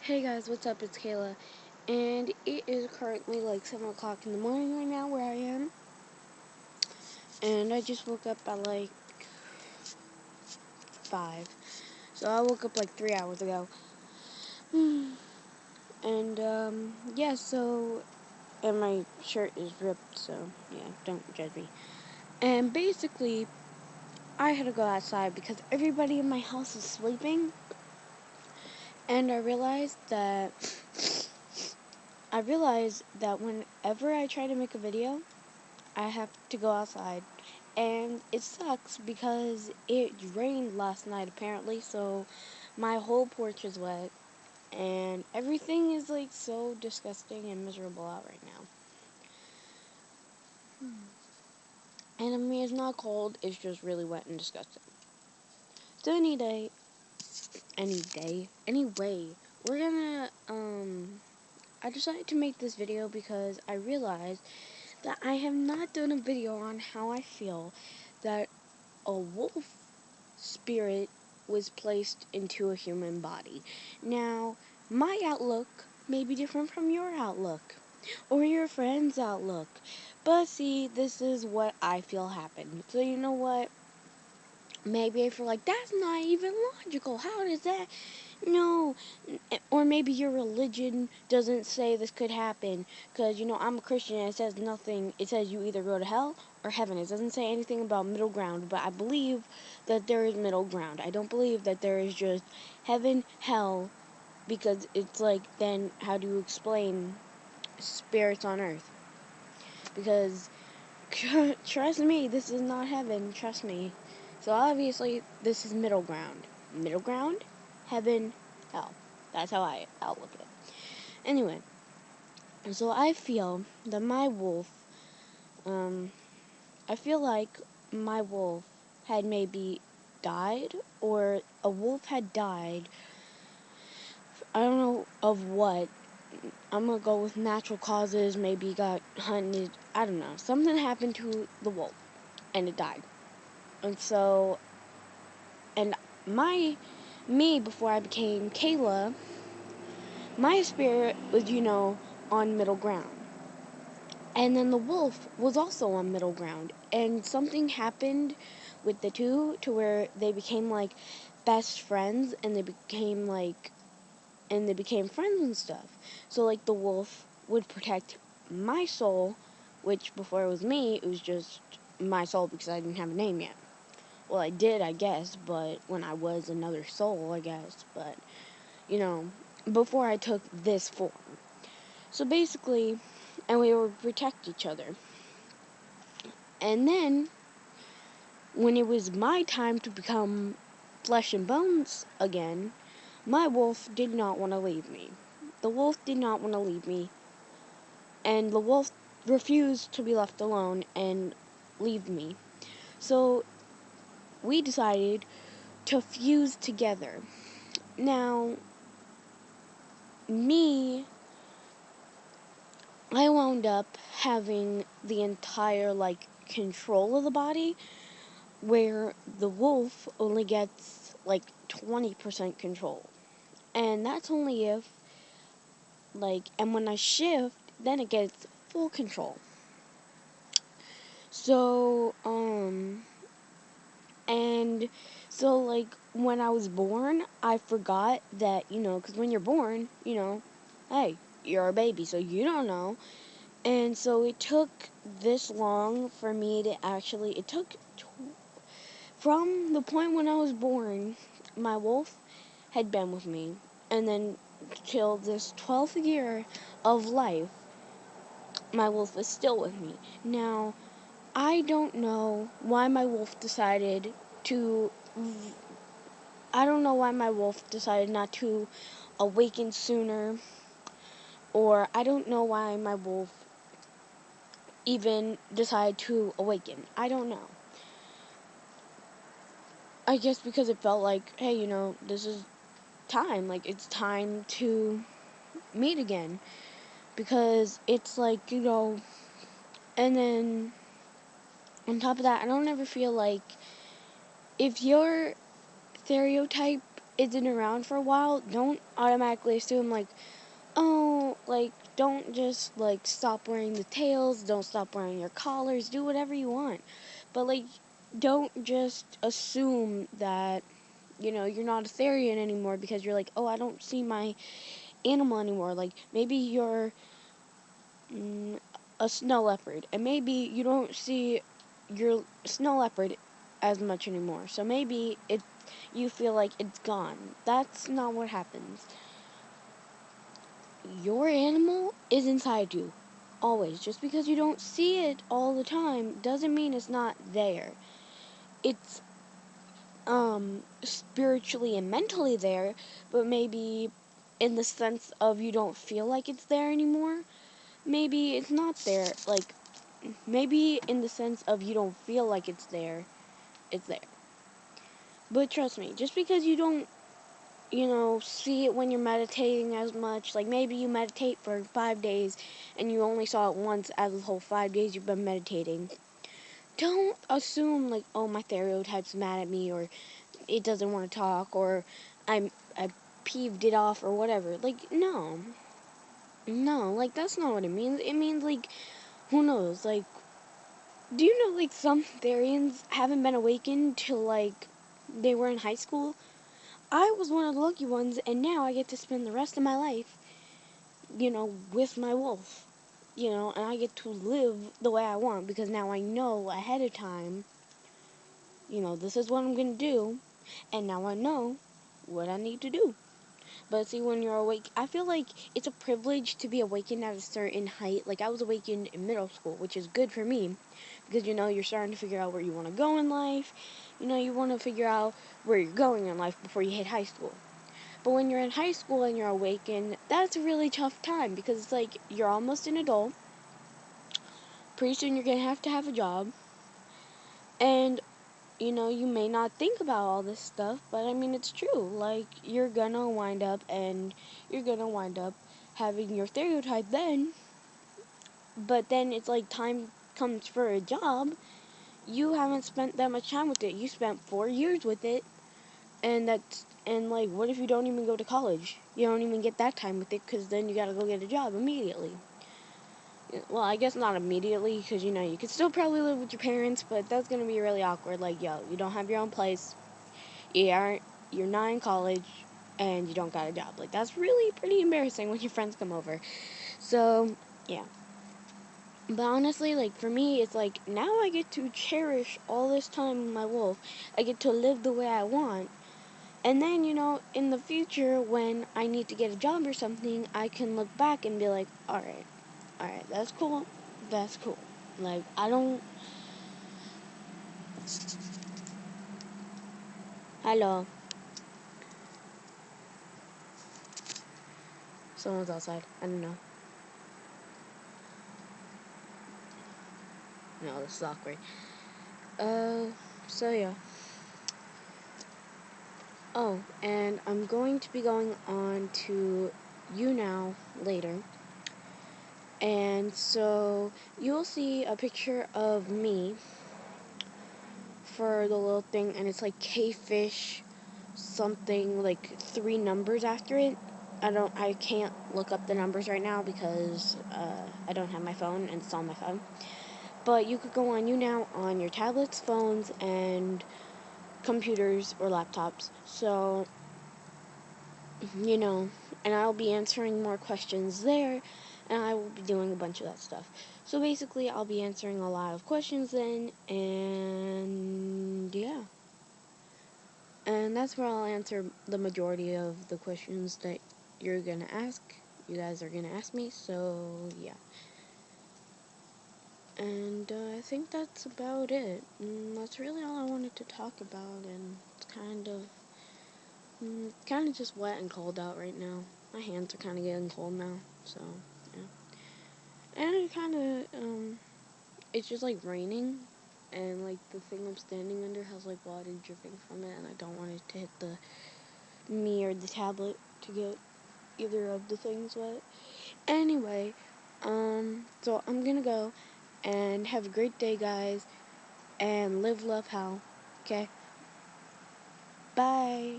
Hey guys, what's up? It's Kayla, and it is currently like 7 o'clock in the morning right now where I am, and I just woke up at like 5, so I woke up like 3 hours ago, and yeah, and my shirt is ripped, so yeah, don't judge me, and basically, I had to go outside because everybody in my house is sleeping, and I realized that whenever I try to make a video, I have to go outside. And it sucks because it rained last night apparently, so my whole porch is wet. And everything is like so disgusting and miserable out right now. And I mean, it's not cold, it's just really wet and disgusting. So anyway, we're gonna, I decided to make this video because I realized that I have not done a video on how I feel that a wolf spirit was placed into a human body. Now, my outlook may be different from your outlook or your friend's outlook. But see, this is what I feel happened. So you know what? Maybe I feel like that's not even logical. How does that? No. Or maybe your religion doesn't say this could happen. Because, I'm a Christian and it says nothing. It says you either go to hell or heaven. It doesn't say anything about middle ground. But I believe that there is middle ground. I don't believe that there is just heaven, hell. Because it's like, then how do you explain spirits on earth? Because, trust me, this is not heaven. Trust me. So obviously, this is middle ground. Middle ground, heaven, hell. That's how I outlook it. Anyway, so I feel that I feel like my wolf had maybe died, or a wolf had died. I don't know of what. I'm gonna go with natural causes. Maybe got hunted. I don't know. Something happened to the wolf, and it died. And so, and me before I became Kayla, my spirit was, on middle ground. And then the wolf was also on middle ground. And something happened with the two to where they became like best friends, and they became friends and stuff. So like the wolf would protect my soul, which before it was me, it was just my soul because I didn't have a name yet. Well, I did, I guess, but when I was another soul, I guess, but, before I took this form. So basically, and we would protect each other. And then, when it was my time to become flesh and bones again, my wolf did not want to leave me. The wolf did not want to leave me, and the wolf refused to be left alone and leave me. So, we decided to fuse together. Now, I wound up having the entire, control of the body, where the wolf only gets, 20% control. And that's only if, and when I shift, then it gets full control. So, and so, when I was born, I forgot that, because when you're born, hey, you're a baby, so you don't know. And so it took this long for me to actually, from the point when I was born, my wolf had been with me. And then till this 12th year of life, my wolf is still with me. Now, I don't know why my wolf decided to, I don't know why my wolf decided not to awaken sooner, or I don't know why my wolf even decided to awaken. I don't know. I guess because it felt like, hey, this is time. Like, it's time to meet again. Because it's like, and then on top of that, I don't ever feel like if your stereotype isn't around for a while, don't automatically assume like, oh, like, don't just like stop wearing the tails, don't stop wearing your collars, do whatever you want. But like, don't just assume that, you're not a Therian anymore because you're like, oh, I don't see my animal anymore. Like, maybe you're a snow leopard, and maybe you don't see your snow leopard as much anymore. So maybe you feel like it's gone. That's not what happens. Your animal is inside you, always. Just because you don't see it all the time doesn't mean it's not there. It's spiritually and mentally there, but maybe in the sense of you don't feel like it's there anymore. Maybe it's not there. Like, maybe in the sense of you don't feel like it's there, it's there. But trust me, just because you don't, see it when you're meditating as much, like maybe you meditate for 5 days and you only saw it once out of the whole 5 days you've been meditating. Don't assume like, oh, my stereotype's mad at me, or it doesn't want to talk, or I peeved it off, or whatever. Like, no, like that's not what it means. It means like, who knows? Like, do you know like some Therians haven't been awakened till like they were in high school? I was one of the lucky ones, and now I get to spend the rest of my life, with my wolf, and I get to live the way I want because now I know ahead of time, this is what I'm gonna do, and now I know what I need to do. But see, when you're awake, I feel like it's a privilege to be awakened at a certain height. Like, I was awakened in middle school, which is good for me because, you're starting to figure out where you want to go in life. You want to figure out where you're going in life before you hit high school. But when you're in high school and you're awakened, that's a really tough time because it's like you're almost an adult. Pretty soon you're going to have a job. And you may not think about all this stuff, but I mean, it's true. Like, you're gonna wind up having your stereotype then, but then it's like time comes for a job. You haven't spent that much time with it. You spent 4 years with it, and like, what if you don't even go to college? You don't even get that time with it because then you gotta go get a job immediately. Well, I guess not immediately, because, you could still probably live with your parents, but that's going to be really awkward. Like, yo, you don't have your own place, you're not in college, and you don't got a job. Like, that's really pretty embarrassing when your friends come over. So, yeah. But honestly, like, for me, it's like, now I get to cherish all this time with my wolf. I get to live the way I want. And then, in the future, when I need to get a job or something, I can look back and be like, alright, that's cool. That's cool. Like, I don't... Hello. Someone's outside. I don't know. No, this is awkward. So yeah. Oh, and I'm going to be going on to YouNow later. And so you'll see a picture of me for the little thing, and it's like K-Fish something, like 3 numbers after it. I can't look up the numbers right now because I don't have my phone and it's on my phone. But you could go on YouNow on your tablets, phones, and computers or laptops. So, and I'll be answering more questions there, and I will be doing a bunch of that stuff. So basically, I'll be answering a lot of questions then, and yeah. And that's where I'll answer the majority of the questions that you're gonna ask. You guys are gonna ask me, so yeah. And I think that's about it. That's really all I wanted to talk about, and it's kind of just wet and cold out right now. My hands are kind of getting cold now, so yeah. And it kind of it's just like raining, and like the thing I'm standing under has like water dripping from it, and I don't want it to hit me or the tablet to get either of the things wet. Anyway, so I'm gonna go and have a great day, guys, and live, love, how. Okay? Bye.